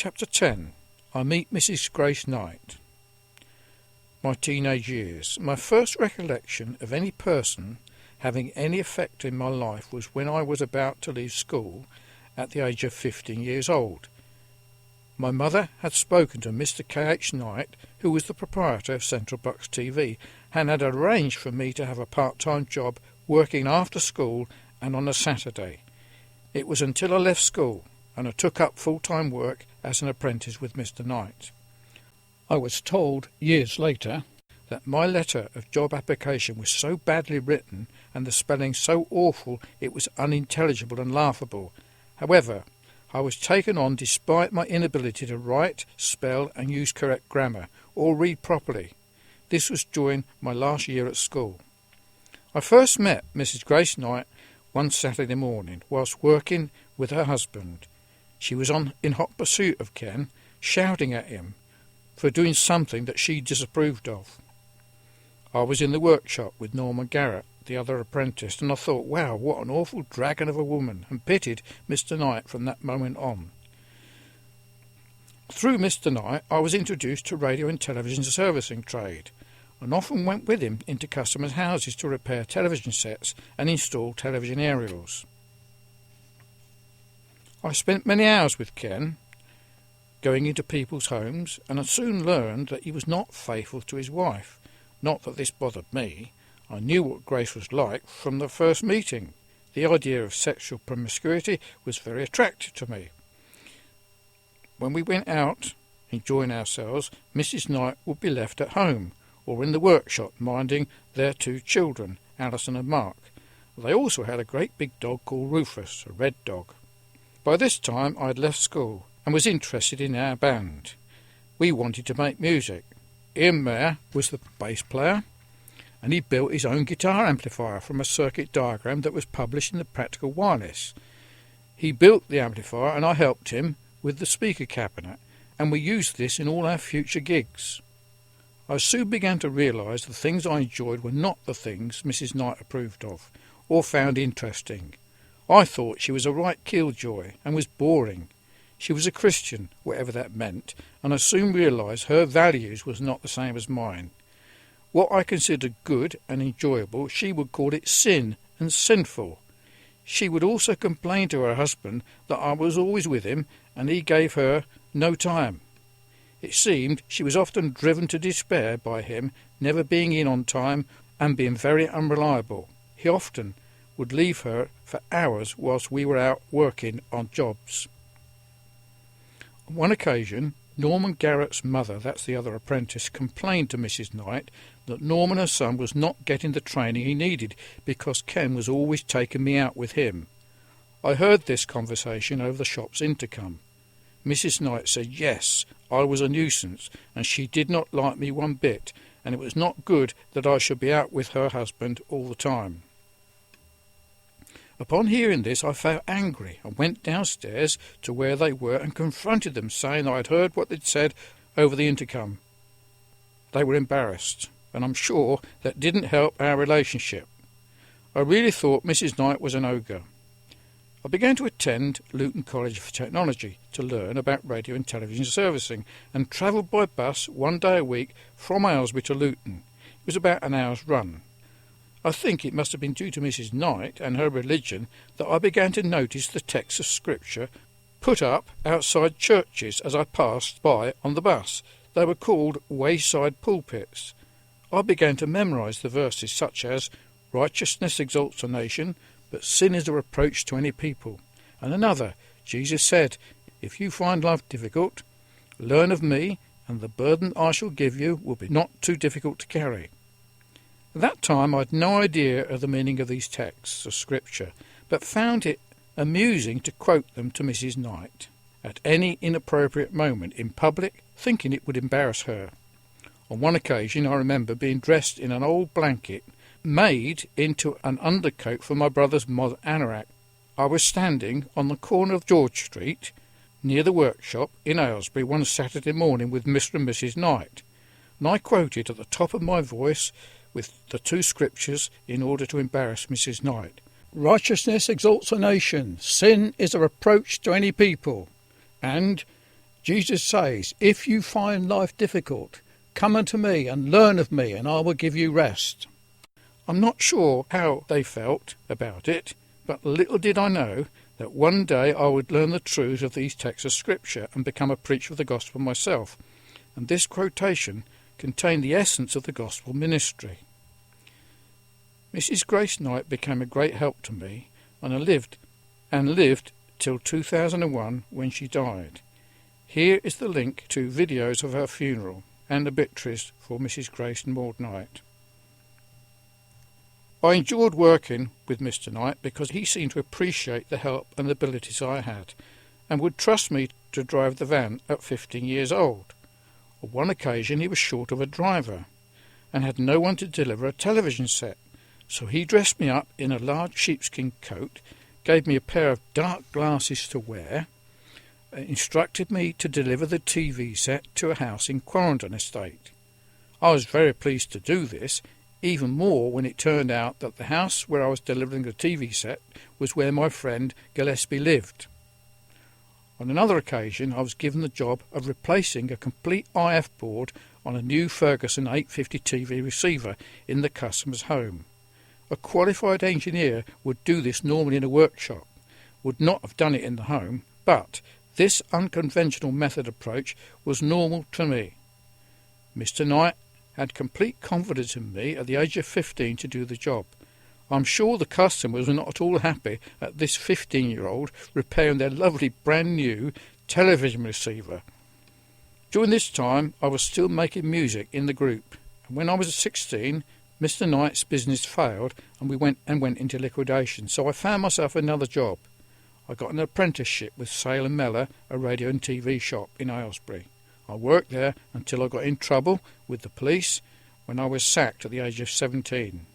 Chapter 10. I meet Mrs. Grace Knight. My teenage years. My first recollection of any person having any effect in my life was when I was about to leave school at the age of 15 years old. My mother had spoken to Mr. K.H. Knight, who was the proprietor of Central Bucks TV, and had arranged for me to have a part-time job working after school and on a Saturday. It was until I left school and I took up full-time work as an apprentice with Mr. Knight. I was told years later that my letter of job application was so badly written and the spelling so awful it was unintelligible and laughable. However, I was taken on despite my inability to write, spell and use correct grammar or read properly. This was during my last year at school. I first met Mrs. Grace Knight one Saturday morning whilst working with her husband. She was in hot pursuit of Ken, shouting at him for doing something that she disapproved of. I was in the workshop with Norman Garrett, the other apprentice, and I thought, wow, what an awful dragon of a woman, and pitied Mr. Knight from that moment on. Through Mr. Knight, I was introduced to radio and television servicing trade, and often went with him into customers' houses to repair television sets and install television aerials. I spent many hours with Ken, going into people's homes, and I soon learned that he was not faithful to his wife. Not that this bothered me. I knew what Grace was like from the first meeting. The idea of sexual promiscuity was very attractive to me. When we went out, enjoying ourselves, Mrs. Knight would be left at home or in the workshop minding their two children, Alison and Mark. They also had a great big dog called Rufus, a red dog. By this time I had left school and was interested in our band. We wanted to make music. Ian Mayer was the bass player, and he built his own guitar amplifier from a circuit diagram that was published in the Practical Wireless. He built the amplifier and I helped him with the speaker cabinet, and we used this in all our future gigs. I soon began to realise the things I enjoyed were not the things Mrs. Knight approved of or found interesting. I thought she was a right killjoy and was boring. She was a Christian, whatever that meant, and I soon realised her values was not the same as mine. What I considered good and enjoyable, she would call it sin and sinful. She would also complain to her husband that I was always with him and he gave her no time. It seemed she was often driven to despair by him never being in on time and being very unreliable. He often would leave her for hours whilst we were out working on jobs. On one occasion, Norman Garrett's mother, that's the other apprentice, complained to Mrs. Knight that Norman, her son, was not getting the training he needed because Ken was always taking me out with him. I heard this conversation over the shop's intercom. Mrs. Knight said yes, I was a nuisance, and she did not like me one bit, and it was not good that I should be out with her husband all the time. Upon hearing this, I felt angry and went downstairs to where they were and confronted them, saying I had heard what they'd said over the intercom. They were embarrassed, and I'm sure that didn't help our relationship. I really thought Mrs. Knight was an ogre. I began to attend Luton College for Technology to learn about radio and television servicing, and travelled by bus one day a week from Aylesbury to Luton. It was about an hour's run. I think it must have been due to Mrs. Knight and her religion that I began to notice the texts of Scripture put up outside churches as I passed by on the bus. They were called wayside pulpits. I began to memorise the verses such as, righteousness exalts a nation, but sin is a reproach to any people. And another, Jesus said, if you find life difficult, learn of me, and the burden I shall give you will be not too difficult to carry. At that time I had no idea of the meaning of these texts of Scripture, but found it amusing to quote them to Mrs. Knight at any inappropriate moment in public, thinking it would embarrass her. On one occasion I remember being dressed in an old blanket made into an undercoat for my brother's mod anorak. I was standing on the corner of George Street, near the workshop in Aylesbury, one Saturday morning with Mr. and Mrs. Knight, and I quoted at the top of my voice with the two scriptures in order to embarrass Mrs. Knight. Righteousness exalts a nation, sin is a reproach to any people, and Jesus says, "If you find life difficult, come unto me and learn of me, and I will give you rest." I'm not sure how they felt about it, but little did I know that one day I would learn the truth of these texts of Scripture and become a preacher of the gospel myself, and this quotation contained the essence of the gospel ministry. Mrs. Grace Knight became a great help to me, and I lived till 2001 when she died. Here is the link to videos of her funeral and obituaries for Mrs. Grace Maud Knight. I enjoyed working with Mr. Knight because he seemed to appreciate the help and abilities I had, and would trust me to drive the van at 15 years old. On one occasion he was short of a driver, and had no one to deliver a television set, so he dressed me up in a large sheepskin coat, gave me a pair of dark glasses to wear, instructed me to deliver the TV set to a house in Quarrendon Estate. I was very pleased to do this, even more when it turned out that the house where I was delivering the TV set was where my friend Gillespie lived. On another occasion I was given the job of replacing a complete IF board on a new Ferguson 850 TV receiver in the customer's home. A qualified engineer would do this normally in a workshop, would not have done it in the home, but this unconventional method approach was normal to me. Mr. Knight had complete confidence in me at the age of 15 to do the job. I'm sure the customers were not at all happy at this 15-year-old repairing their lovely brand new television receiver. During this time I was still making music in the group, and when I was 16 Mr. Knight's business failed and we went into liquidation, so I found myself another job. I got an apprenticeship with Sale and Mellor, a radio and TV shop in Aylesbury. I worked there until I got in trouble with the police when I was sacked at the age of 17.